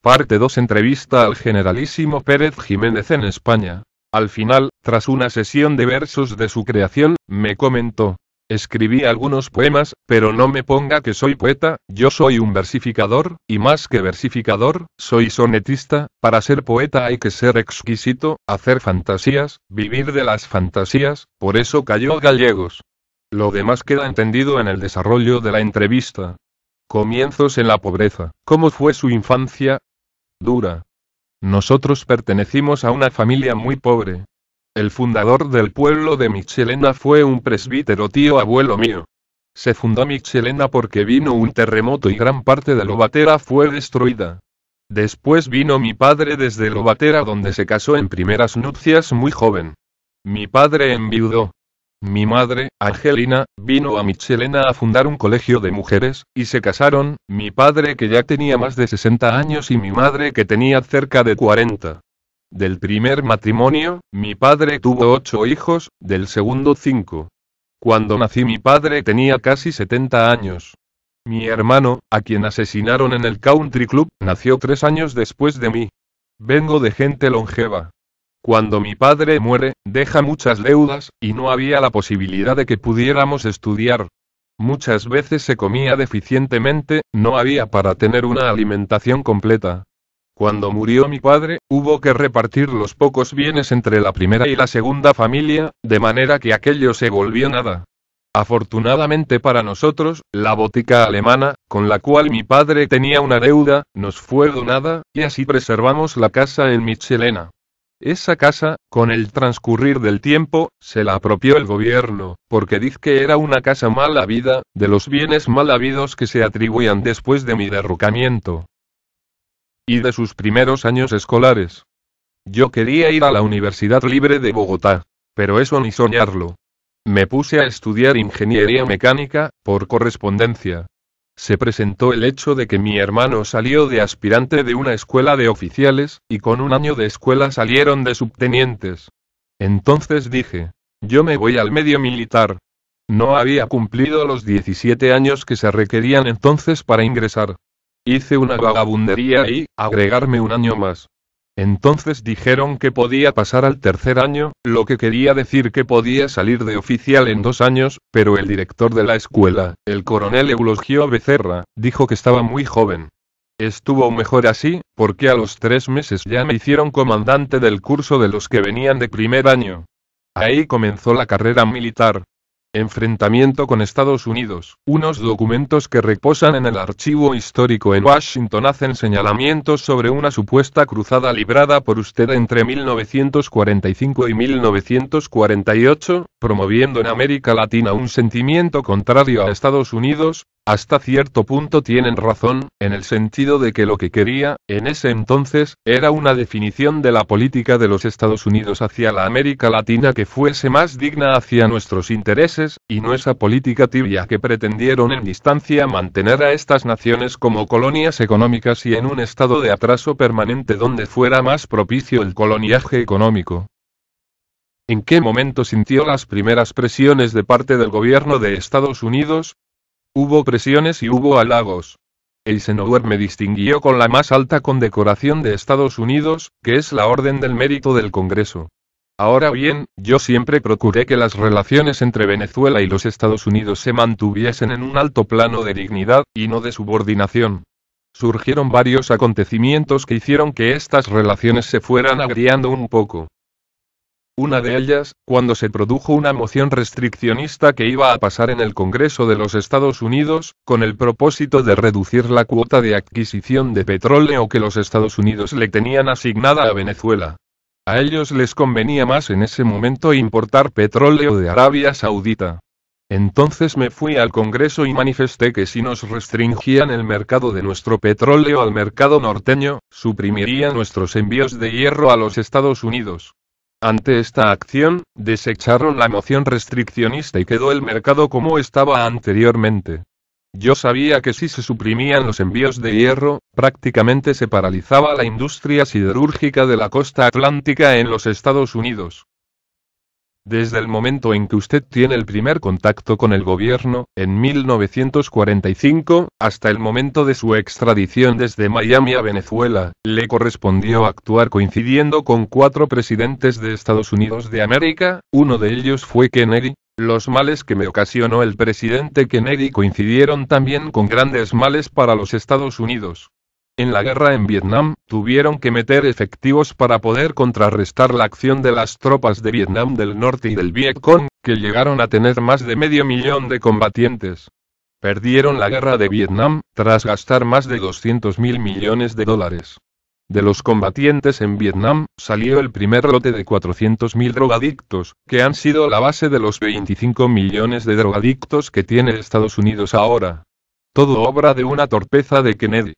Parte 2. Entrevista al generalísimo Pérez Jiménez en España. Al final, tras una sesión de versos de su creación, me comentó: escribí algunos poemas, pero no me ponga que soy poeta, yo soy un versificador, y más que versificador, soy sonetista. Para ser poeta hay que ser exquisito, hacer fantasías, vivir de las fantasías, por eso cayó Gallegos. Lo demás queda entendido en el desarrollo de la entrevista. Comienzos en la pobreza. ¿Cómo fue su infancia? Dura. Nosotros pertenecimos a una familia muy pobre. El fundador del pueblo de Michelena fue un presbítero tío abuelo mío. Se fundó Michelena porque vino un terremoto y gran parte de Lobatera fue destruida. Después vino mi padre desde Lobatera, donde se casó en primeras nupcias muy joven. Mi padre enviudó. Mi madre, Angelina, vino a Michelena a fundar un colegio de mujeres, y se casaron, mi padre que ya tenía más de 60 años y mi madre que tenía cerca de 40. Del primer matrimonio, mi padre tuvo 8 hijos, del segundo 5. Cuando nací mi padre tenía casi 70 años. Mi hermano, a quien asesinaron en el Country Club, nació 3 años después de mí. Vengo de gente longeva. Cuando mi padre muere, deja muchas deudas, y no había la posibilidad de que pudiéramos estudiar. Muchas veces se comía deficientemente, no había para tener una alimentación completa. Cuando murió mi padre, hubo que repartir los pocos bienes entre la primera y la segunda familia, de manera que aquello se volvió nada. Afortunadamente para nosotros, la botica alemana, con la cual mi padre tenía una deuda, nos fue donada, y así preservamos la casa en Michelena. Esa casa, con el transcurrir del tiempo, se la apropió el gobierno, porque dice que era una casa mal habida, de los bienes mal habidos que se atribuían después de mi derrocamiento. Y de sus primeros años escolares. Yo quería ir a la Universidad Libre de Bogotá, pero eso ni soñarlo. Me puse a estudiar ingeniería mecánica, por correspondencia. Se presentó el hecho de que mi hermano salió de aspirante de una escuela de oficiales, y con un año de escuela salieron de subtenientes. Entonces dije: yo me voy al medio militar. No había cumplido los 17 años que se requerían entonces para ingresar. Hice una vagabundería y, agregarme un año más. Entonces dijeron que podía pasar al tercer año, lo que quería decir que podía salir de oficial en 2 años, pero el director de la escuela, el coronel Eulogio Becerra, dijo que estaba muy joven. Estuvo mejor así, porque a los 3 meses ya me hicieron comandante del curso de los que venían de primer año. Ahí comenzó la carrera militar. Enfrentamiento con Estados Unidos. Unos documentos que reposan en el archivo histórico en Washington hacen señalamientos sobre una supuesta cruzada librada por usted entre 1945 y 1948, promoviendo en América Latina un sentimiento contrario a Estados Unidos. Hasta cierto punto tienen razón, en el sentido de que lo que quería, en ese entonces, era una definición de la política de los Estados Unidos hacia la América Latina que fuese más digna hacia nuestros intereses, y no esa política tibia que pretendieron en distancia mantener a estas naciones como colonias económicas y en un estado de atraso permanente donde fuera más propicio el coloniaje económico. ¿En qué momento sintió las primeras presiones de parte del gobierno de Estados Unidos? Hubo presiones y hubo halagos. Eisenhower me distinguió con la más alta condecoración de Estados Unidos, que es la Orden del Mérito del Congreso. Ahora bien, yo siempre procuré que las relaciones entre Venezuela y los Estados Unidos se mantuviesen en un alto plano de dignidad, y no de subordinación. Surgieron varios acontecimientos que hicieron que estas relaciones se fueran agriando un poco. Una de ellas, cuando se produjo una moción restriccionista que iba a pasar en el Congreso de los Estados Unidos, con el propósito de reducir la cuota de adquisición de petróleo que los Estados Unidos le tenían asignada a Venezuela. A ellos les convenía más en ese momento importar petróleo de Arabia Saudita. Entonces me fui al Congreso y manifesté que si nos restringían el mercado de nuestro petróleo al mercado norteño, suprimiría nuestros envíos de hierro a los Estados Unidos. Ante esta acción, desecharon la moción restriccionista y quedó el mercado como estaba anteriormente. Yo sabía que si se suprimían los envíos de hierro, prácticamente se paralizaba la industria siderúrgica de la costa atlántica en los Estados Unidos. Desde el momento en que usted tiene el primer contacto con el gobierno, en 1945, hasta el momento de su extradición desde Miami a Venezuela, le correspondió actuar coincidiendo con 4 presidentes de Estados Unidos de América, uno de ellos fue Kennedy. Los males que me ocasionó el presidente Kennedy coincidieron también con grandes males para los Estados Unidos. En la guerra en Vietnam, tuvieron que meter efectivos para poder contrarrestar la acción de las tropas de Vietnam del Norte y del Vietcong, que llegaron a tener más de 500.000 de combatientes. Perdieron la guerra de Vietnam, tras gastar más de 200.000 millones de dólares. De los combatientes en Vietnam, salió el primer lote de 400.000 drogadictos, que han sido la base de los 25 millones de drogadictos que tiene Estados Unidos ahora. Todo obra de una torpeza de Kennedy.